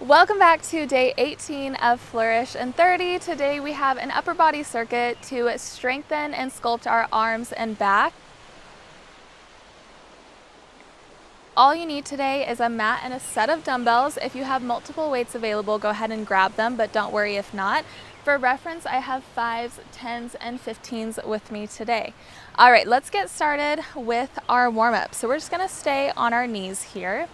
Welcome back to day 18 of Flourish and 30. Today we have an upper body circuit to strengthen and sculpt our arms and back. All you need today is a mat and a set of dumbbells. If you have multiple weights available, go ahead and grab them, but don't worry if not. For reference, I have 5s, 10s, and 15s with me today. All right, let's get started with our warm-up. So we're just gonna stay on our knees here.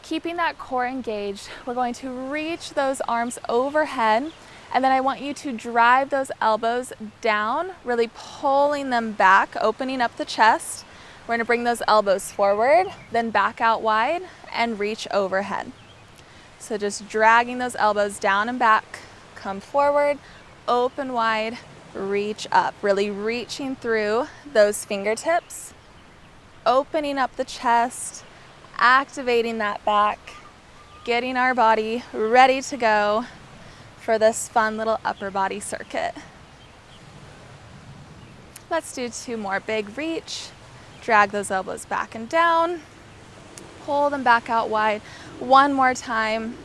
Keeping that core engaged, we're going to reach those arms overhead, and then I want you to drive those elbows down, really pulling them back, opening up the chest. We're going to bring those elbows forward, then back out wide and reach overhead. So just dragging those elbows down and back, come forward, open wide, reach up, really reaching through those fingertips, opening up the chest, activating that back, getting our body ready to go for this fun little upper body circuit. Let's do 2 more. Big reach, drag those elbows back and down, pull them back out wide. 1 more time,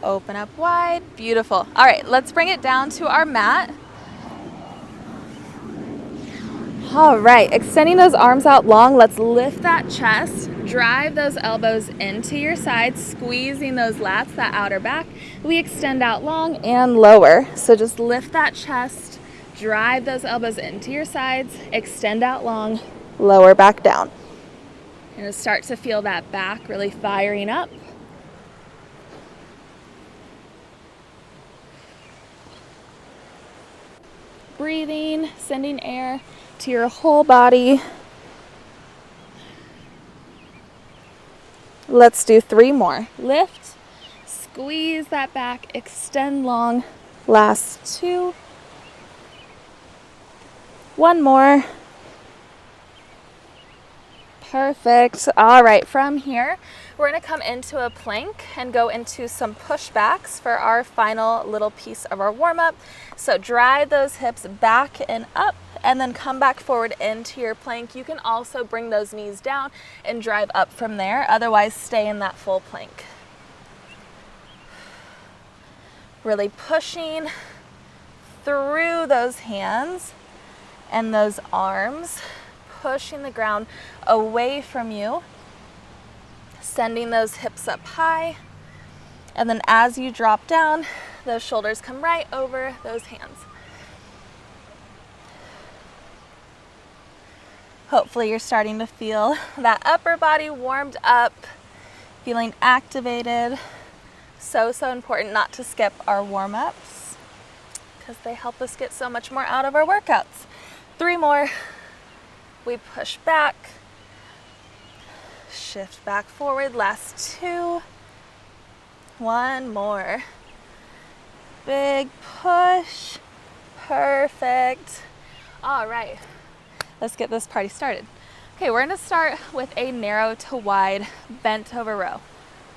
open up wide, beautiful. All right, let's bring it down to our mat. All right, extending those arms out long, let's lift that chest, drive those elbows into your sides, squeezing those lats, that outer back. We extend out long and lower. So just lift that chest, drive those elbows into your sides, extend out long, lower back down. And start to feel that back really firing up. Breathing, sending air to your whole body. Let's do 3 more. Lift, squeeze that back, extend long. Last 2. 1 more. Perfect. All right, from here, we're going to come into a plank and go into some pushbacks for our final little piece of our warm-up. So drive those hips back and up, and then come back forward into your plank. You can also bring those knees down and drive up from there. Otherwise, stay in that full plank. Really pushing through those hands and those arms, pushing the ground away from you, sending those hips up high, and then as you drop down, those shoulders come right over those hands. Hopefully you're starting to feel that upper body warmed up, feeling activated. So important not to skip our warm-ups because they help us get so much more out of our workouts. 3 more. We push back, shift back forward. Last 2. 1 more. Big push. Perfect. All right, let's get this party started. Okay, we're gonna start with a narrow to wide bent over row.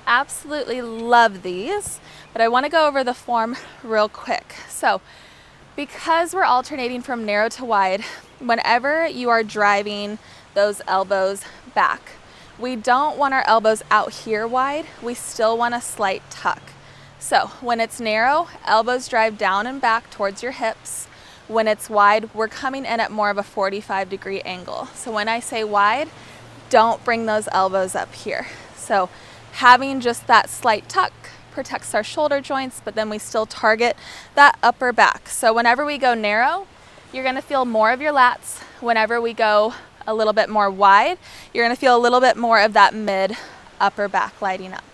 Absolutely love these, but I wanna go over the form real quick. So, because we're alternating from narrow to wide, whenever you are driving those elbows back, we don't want our elbows out here wide, we still want a slight tuck. So when it's narrow, elbows drive down and back towards your hips. When it's wide, we're coming in at more of a 45-degree angle. So when I say wide, don't bring those elbows up here. So having just that slight tuck protects our shoulder joints, but then we still target that upper back. So whenever we go narrow, you're gonna feel more of your lats. Whenever we go a little bit more wide, you're gonna feel a little bit more of that mid upper back lighting up.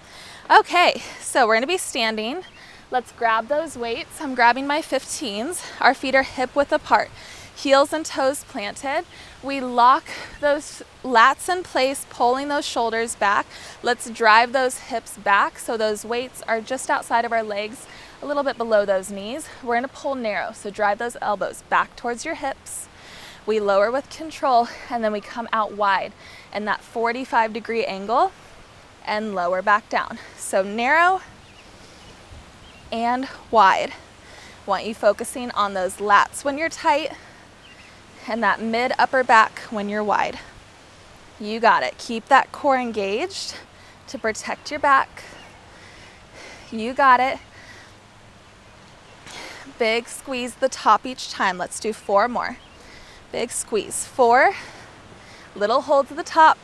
Okay, so we're gonna be standing. Let's grab those weights. I'm grabbing my 15s. Our feet are hip width apart, heels and toes planted. We lock those lats in place, pulling those shoulders back. Let's drive those hips back so those weights are just outside of our legs, a little bit below those knees. We're gonna pull narrow, so drive those elbows back towards your hips. We lower with control, and then we come out wide in that 45-degree angle and lower back down. So narrow and wide. Want you focusing on those lats when you're tight and that mid upper back when you're wide. You got it. Keep that core engaged to protect your back You got it. Big squeeze the top each time. Let's do 4 more. Big squeeze. 4. Little hold to the top.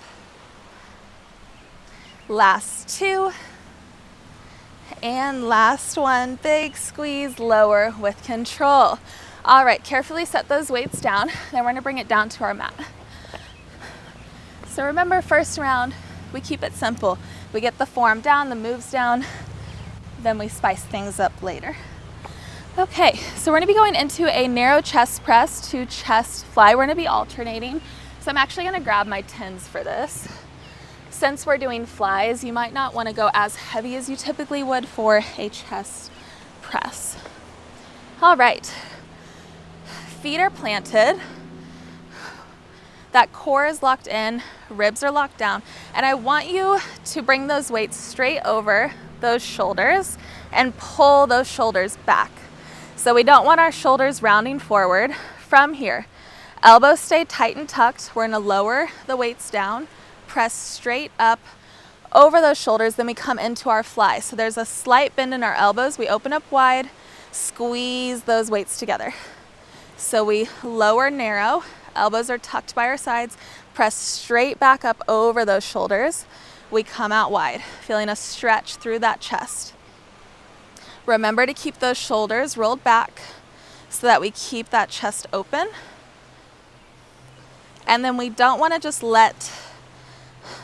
Last 2. And last one. Big squeeze, lower with control. All right, carefully set those weights down. Then we're gonna bring it down to our mat. So remember, first round, we keep it simple. We get the form down, the moves down, then we spice things up later. Okay, so we're gonna be going into a narrow chest press to chest fly. We're gonna be alternating. So I'm actually gonna grab my 10s for this. Since we're doing flies, you might not wanna go as heavy as you typically would for a chest press. All right, feet are planted. That core is locked in, ribs are locked down, and I want you to bring those weights straight over those shoulders and pull those shoulders back. So we don't want our shoulders rounding forward. From here, elbows stay tight and tucked. We're gonna lower the weights down, press straight up over those shoulders, then we come into our fly. So there's a slight bend in our elbows. We open up wide, squeeze those weights together. So we lower, narrow, elbows are tucked by our sides, press straight back up over those shoulders. We come out wide, feeling a stretch through that chest. Remember to keep those shoulders rolled back so that we keep that chest open. And then we don't want to just let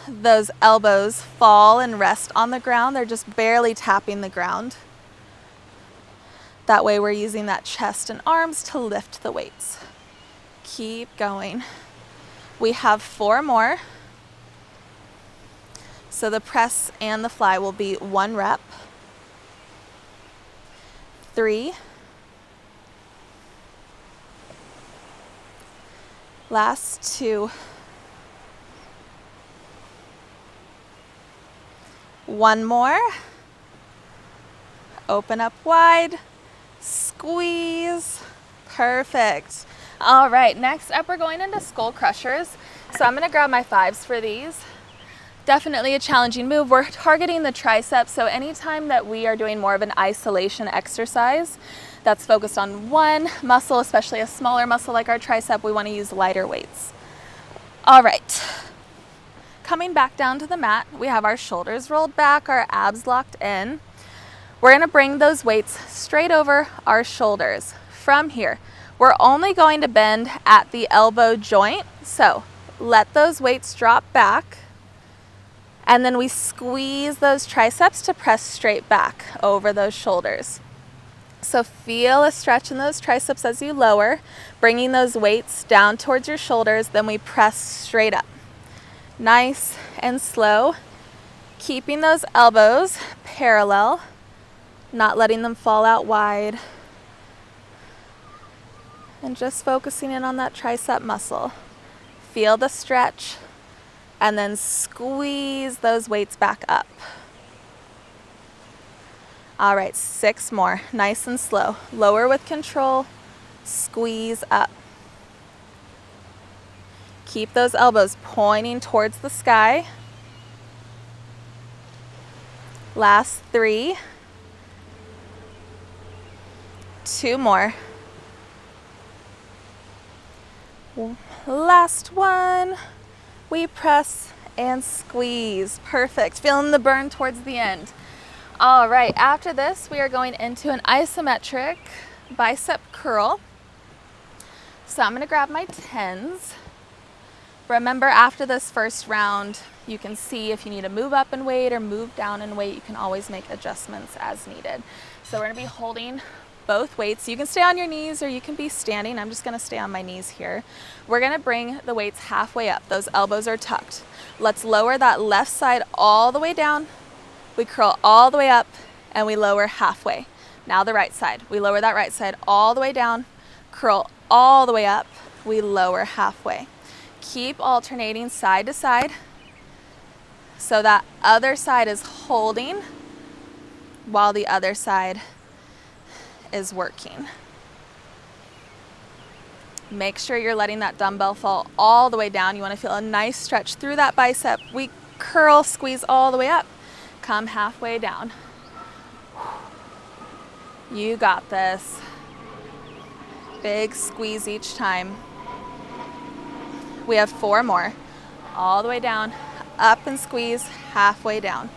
those elbows fall and rest on the ground. They're just barely tapping the ground. That way we're using that chest and arms to lift the weights. Keep going. We have 4 more. So the press and the fly will be 1 rep. 3. Last 2. 1 more. Open up wide. Squeeze. Perfect. All right, next up we're going into skull crushers. So I'm gonna grab my 5s for these. Definitely a challenging move. We're targeting the triceps, so anytime that we are doing more of an isolation exercise that's focused on one muscle, especially a smaller muscle like our tricep, we wanna use lighter weights. All right, coming back down to the mat, we have our shoulders rolled back, our abs locked in. We're gonna bring those weights straight over our shoulders. From here, we're only going to bend at the elbow joint, so let those weights drop back, and then we squeeze those triceps to press straight back over those shoulders. So feel a stretch in those triceps as you lower, bringing those weights down towards your shoulders, then we press straight up. Nice and slow, keeping those elbows parallel, not letting them fall out wide. And just focusing in on that tricep muscle. Feel the stretch and then squeeze those weights back up. All right, 6 more, nice and slow. Lower with control, squeeze up. Keep those elbows pointing towards the sky. Last 3. 2 more. Last one. We press and squeeze. Perfect. Feeling the burn towards the end. All right, after this, we are going into an isometric bicep curl. So I'm gonna grab my 10s. Remember, after this first round, you can see if you need to move up in weight or move down in weight. You can always make adjustments as needed. So we're gonna be holding both weights. You can stay on your knees or you can be standing. I'm just gonna stay on my knees here. We're gonna bring the weights halfway up. Those elbows are tucked. Let's lower that left side all the way down. We curl all the way up and we lower halfway. Now the right side. We lower that right side all the way down, curl all the way up, we lower halfway. Keep alternating side to side so that other side is holding while the other side is working. Make sure you're letting that dumbbell fall all the way down. You want to feel a nice stretch through that bicep. We curl, squeeze all the way up. Come halfway down. You got this. Big squeeze each time. We have 4 more. All the way down, up and squeeze, halfway down.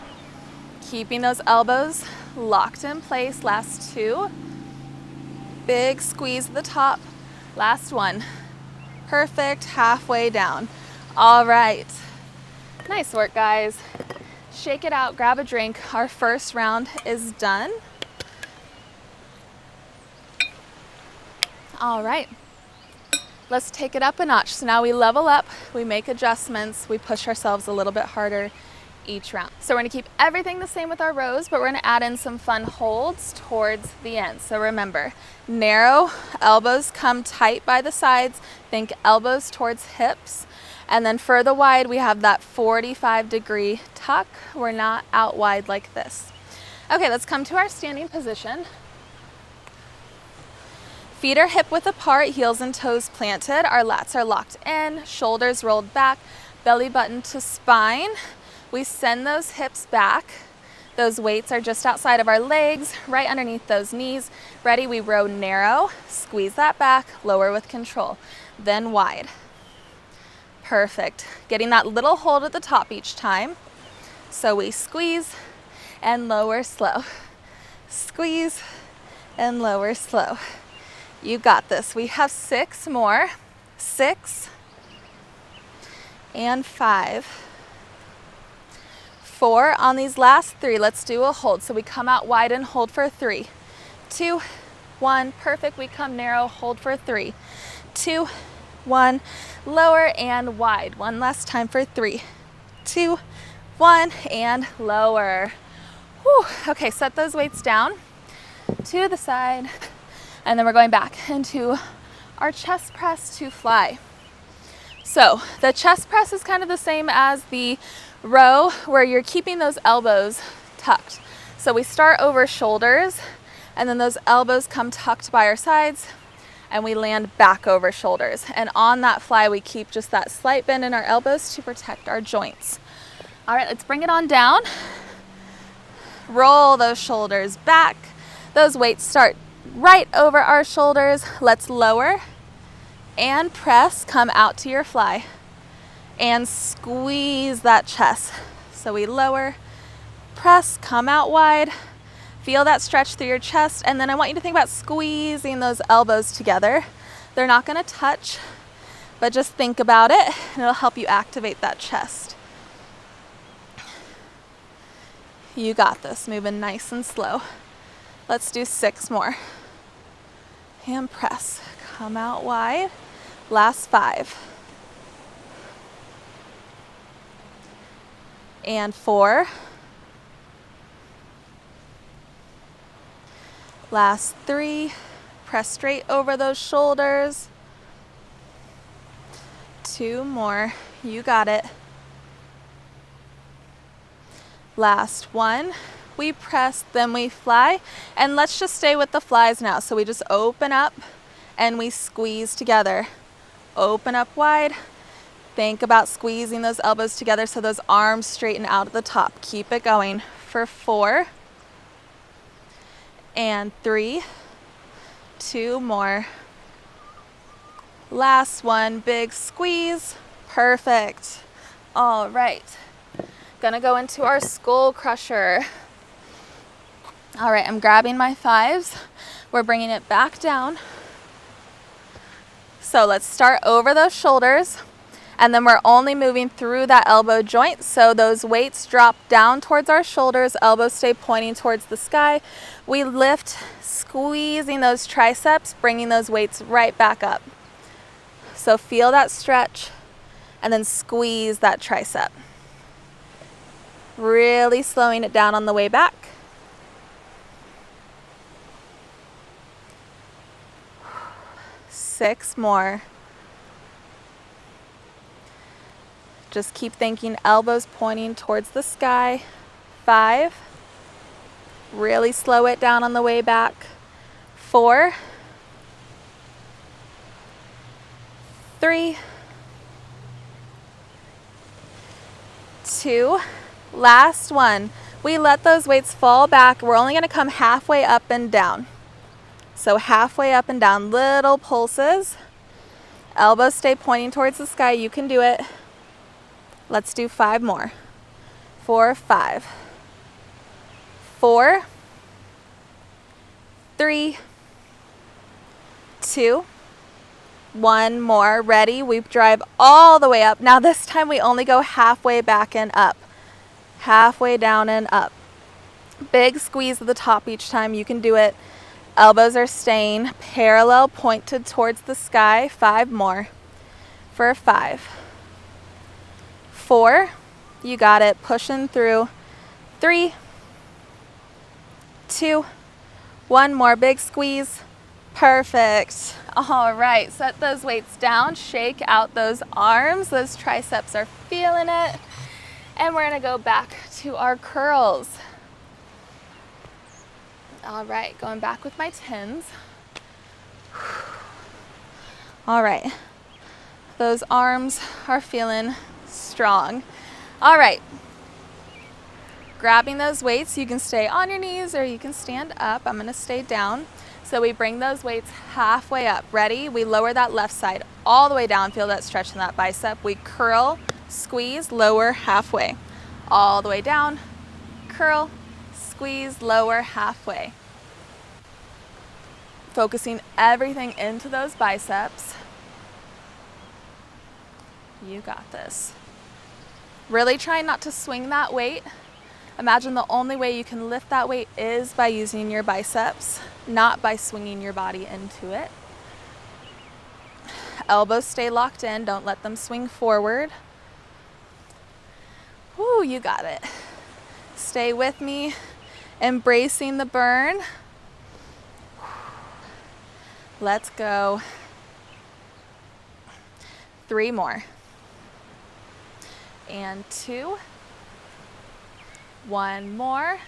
Keeping those elbows locked in place. Last 2. Big squeeze at the top. Last 1. Perfect, halfway down. All right. Nice work, guys. Shake it out, grab a drink. Our first round is done. All right. Let's take it up a notch. So now we level up, we make adjustments, we push ourselves a little bit harder each round. So we're gonna keep everything the same with our rows, but we're gonna add in some fun holds towards the end. So remember, narrow, elbows come tight by the sides, think elbows towards hips, and then for the wide, we have that 45-degree tuck. We're not out wide like this. Okay, let's come to our standing position. Feet are hip width apart, heels and toes planted. Our lats are locked in, shoulders rolled back, belly button to spine. We send those hips back. Those weights are just outside of our legs, right underneath those knees. Ready? We row narrow, squeeze that back, lower with control, then wide. Perfect. Getting that little hold at the top each time. So we squeeze and lower slow. Squeeze and lower slow. You got this. We have 6 more. 6 and 5. 4 on these last 3. Let's do a hold. So we come out wide and hold for 3. 2, 1. Perfect. We come narrow, hold for 3. 2, 1. Lower and wide. One last time for 3. 2, 1. And lower. Whew. Okay, set those weights down to the side. And then we're going back into our chest press to fly. So the chest press is kind of the same as the row where you're keeping those elbows tucked. So we start over shoulders and then those elbows come tucked by our sides and we land back over shoulders. And on that fly, we keep just that slight bend in our elbows to protect our joints. All right, let's bring it on down. Roll those shoulders back. Those weights start right over our shoulders. Let's lower and press, come out to your fly and squeeze that chest. So we lower, press, come out wide, feel that stretch through your chest, and then I want you to think about squeezing those elbows together. They're not going to touch, but just think about it and it'll help you activate that chest. You got this, moving nice and slow. Let's do 6 more. And press, come out wide. Last 5. And 4. Last 3. Press straight over those shoulders. 2 more. You got it. Last 1. We press, then we fly, and let's just stay with the flies now. So we just open up and we squeeze together. Open up wide. Think about squeezing those elbows together so those arms straighten out at the top. Keep it going for 4 and 3. 2 more. Last one, big squeeze. Perfect. All right. Gonna go into our skull crusher. All right, I'm grabbing my 5s. We're bringing it back down. So let's start over those shoulders, and then we're only moving through that elbow joint. So those weights drop down towards our shoulders, elbows stay pointing towards the sky. We lift, squeezing those triceps, bringing those weights right back up. So feel that stretch, and then squeeze that tricep. Really slowing it down on the way back. Six more. Just keep thinking elbows pointing towards the sky. 5. Really slow it down on the way back. 4. 3. 2. Last one. We let those weights fall back. We're only going to come halfway up and down. So halfway up and down, little pulses. Elbows stay pointing towards the sky. You can do it. Let's do 5 more. 4, 5. 4, 3, 2, 1 more. Ready? We drive all the way up. Now this time we only go halfway back and up. Halfway down and up. Big squeeze at the top each time. You can do it. Elbows are staying parallel, pointed towards the sky. 5 more. For 5. 4. You got it. Pushing through. 3, 2, 1 more. Big squeeze. Perfect. All right, set those weights down, shake out those arms. Those triceps are feeling it. And we're gonna go back to our curls. All right, going back with my 10s. All right, those arms are feeling strong. All right, grabbing those weights, you can stay on your knees or you can stand up. I'm gonna stay down. So we bring those weights halfway up. Ready? We lower that left side all the way down. Feel that stretch in that bicep. We curl, squeeze, lower halfway. All the way down, curl, squeeze, lower halfway. Focusing everything into those biceps. You got this. Really try not to swing that weight. Imagine the only way you can lift that weight is by using your biceps, not by swinging your body into it. Elbows stay locked in. Don't let them swing forward. Woo, you got it. Stay with me. Embracing the burn. Let's go. 3 more. And 2. 1 more.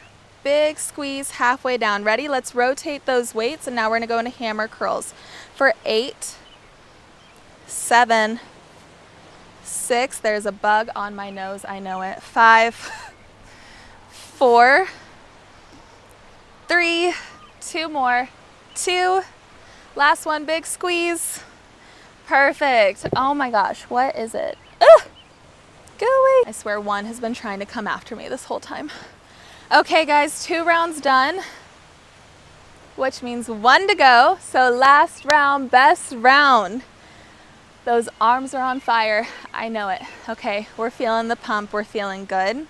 Big squeeze halfway down. Ready? Let's rotate those weights, and now we're going to go into hammer curls for 8, 7, 6. There's a bug on my nose. I know it. 5, 4, 3, 2 more. 2. Last one. Big squeeze. Perfect. Oh my gosh. What is it? Ugh! Go away. I swear one has been trying to come after me this whole time. Okay guys, 2 rounds done, which means 1 to go. So last round, best round. Those arms are on fire. I know it. Okay, we're feeling the pump. We're feeling good.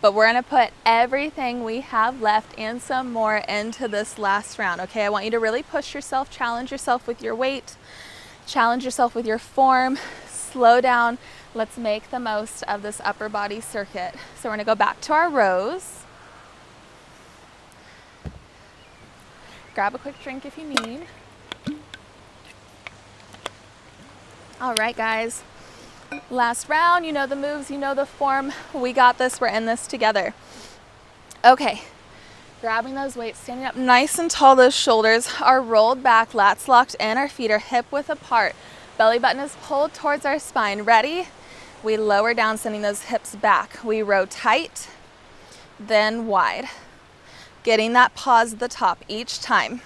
But we're gonna put everything we have left and some more into this last round. Okay, I want you to really push yourself, challenge yourself with your weight, challenge yourself with your form, slow down. Let's make the most of this upper body circuit. So we're gonna go back to our rows. Grab a quick drink if you need. All right, guys. Last round, you know the moves, you know the form. We got this, we're in this together. Okay, grabbing those weights, standing up nice and tall. Those shoulders are rolled back, lats locked in, our feet are hip width apart. Belly button is pulled towards our spine. Ready? We lower down, sending those hips back. We row tight, then wide. Getting that pause at the top each time.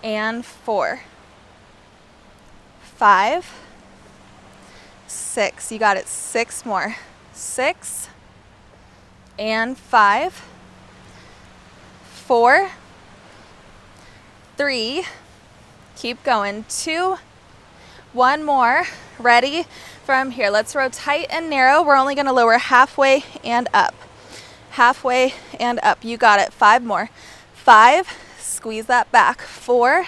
And 4, 5, 6. You got it. 6 more. 6 and 5, 4, 3. Keep going. 2. 1 more. Ready? From here, let's row tight and narrow. We're only going to lower halfway and up. Halfway and up. You got it. 5 more. 5. Squeeze that back. 4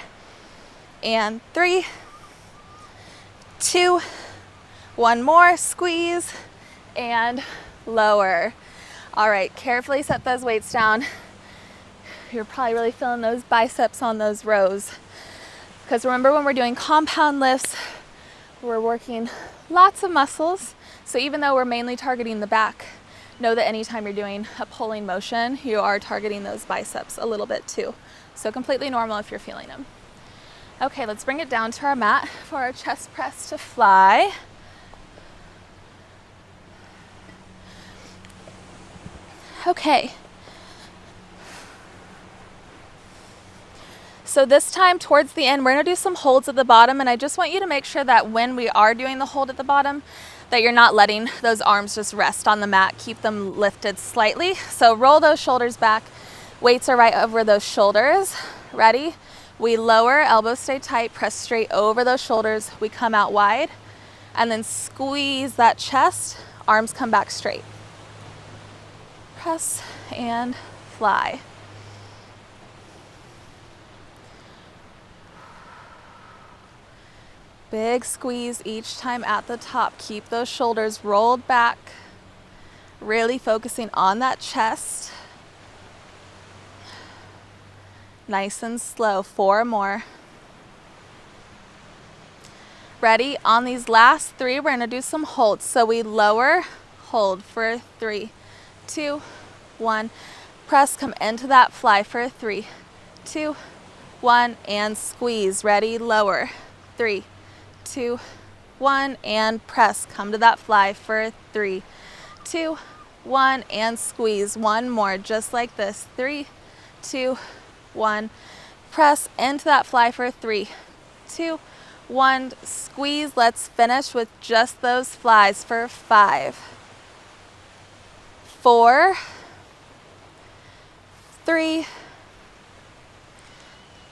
and 3. 2. 1 more. Squeeze and lower. All right. Carefully set those weights down. You're probably really feeling those biceps on those rows. Because remember, when we're doing compound lifts, we're working lots of muscles. So even though we're mainly targeting the back, know that anytime you're doing a pulling motion, you are targeting those biceps a little bit too. So completely normal if you're feeling them. Okay, let's bring it down to our mat for our chest press to fly. Okay. So this time towards the end, we're gonna do some holds at the bottom, and I just want you to make sure that when we are doing the hold at the bottom, that you're not letting those arms just rest on the mat. Keep them lifted slightly. So roll those shoulders back. Weights are right over those shoulders. Ready? We lower, elbows stay tight, press straight over those shoulders. We come out wide, and then squeeze that chest. Arms come back straight. Press and fly. Big squeeze each time at the top. Keep those shoulders rolled back. Really focusing on that chest. Nice and slow. 4 more. Ready? On these last 3, we're gonna do some holds. So we lower, hold for 3, 2, 1. Press, come into that fly for 3, 2, 1, and squeeze. Ready? Lower. 3, 2, 1, and press. Come to that fly for 3, 2, 1, and squeeze. 1 more, just like this. 3, 2, 1. Press into that fly for 3, 2, 1. Squeeze. Let's finish with just those flies for 5, 4, 3,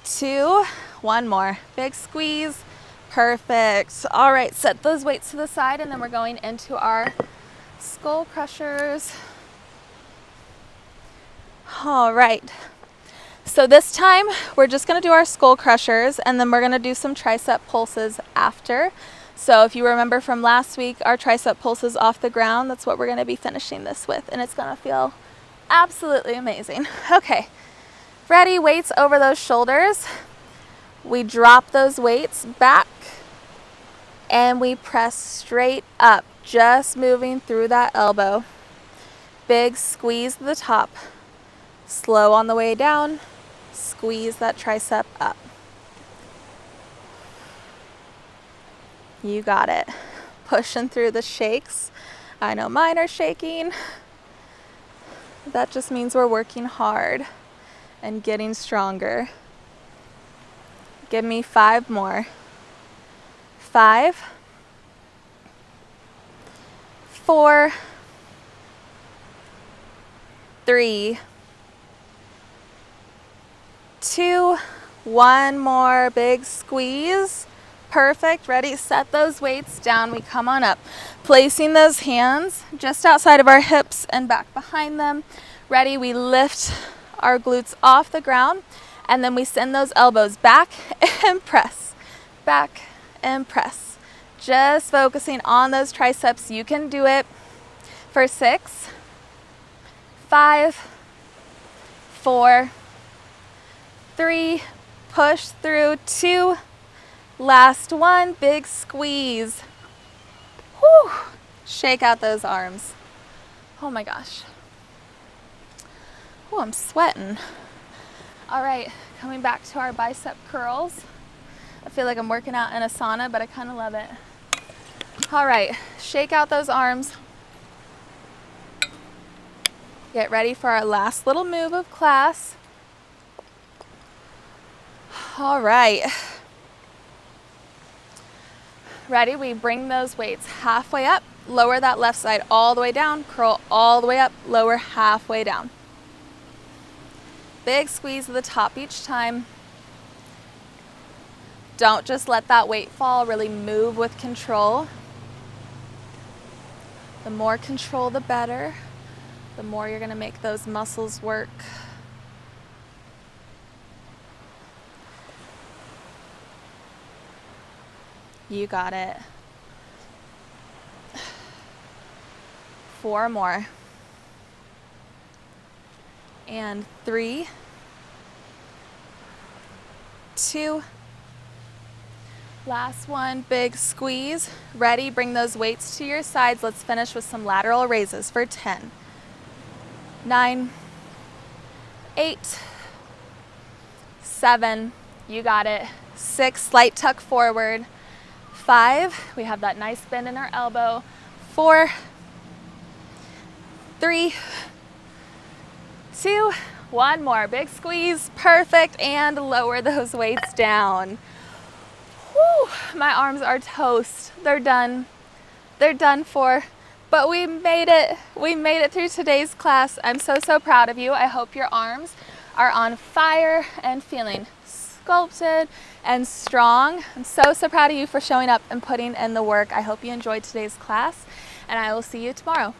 2, 1 more. Big squeeze. Perfect. All right, set those weights to the side, and then we're going into our skull crushers. All right. So this time we're just going to do our skull crushers, and then we're going to do some tricep pulses after. So if you remember from last week, our tricep pulses off the ground, that's what we're going to be finishing this with, and it's going to feel absolutely amazing. Okay. Ready? Weights over those shoulders. We drop those weights back, and we press straight up, just moving through that elbow. Big squeeze to the top. Slow on the way down. Squeeze that tricep up. You got it. Pushing through the shakes. I know mine are shaking. That just means we're working hard and getting stronger. Give me 5 more. 5, 4, 3, 2, 1 more. Big squeeze. Perfect. Ready? Set those weights down. We come on up. Placing those hands just outside of our hips and back behind them. Ready? We lift our glutes off the ground, and then we send those elbows back and press. Back and press. Just focusing on those triceps. You can do it for 6, 5, 4, 3, push through, 2, last 1, big squeeze. Whew. Shake out those arms. Oh my gosh. Oh, I'm sweating. All right, coming back to our bicep curls. I feel like I'm working out in a sauna, but I kind of love it. All right, shake out those arms. Get ready for our last little move of class. All right. Ready? We bring those weights halfway up, lower that left side all the way down, curl all the way up, lower halfway down. Big squeeze at the top each time. Don't just let that weight fall, really move with control. The more control, the better. The more you're going to make those muscles work. You got it. 4 more. And 3, 2, last one, big squeeze. Ready? Bring those weights to your sides. Let's finish with some lateral raises for 10, 9, 8, 7, you got it. 6, slight tuck forward. 5, we have that nice bend in our elbow. 4, 3, 2, One more, big squeeze, perfect, and lower those weights down. Whew, my arms are toast. They're done. They're done for. But we made it. We made it through today's class. I'm so, so proud of you. I hope your arms are on fire and feeling sculpted and strong. I'm so, so proud of you for showing up and putting in the work. I hope you enjoyed today's class, and I will see you tomorrow.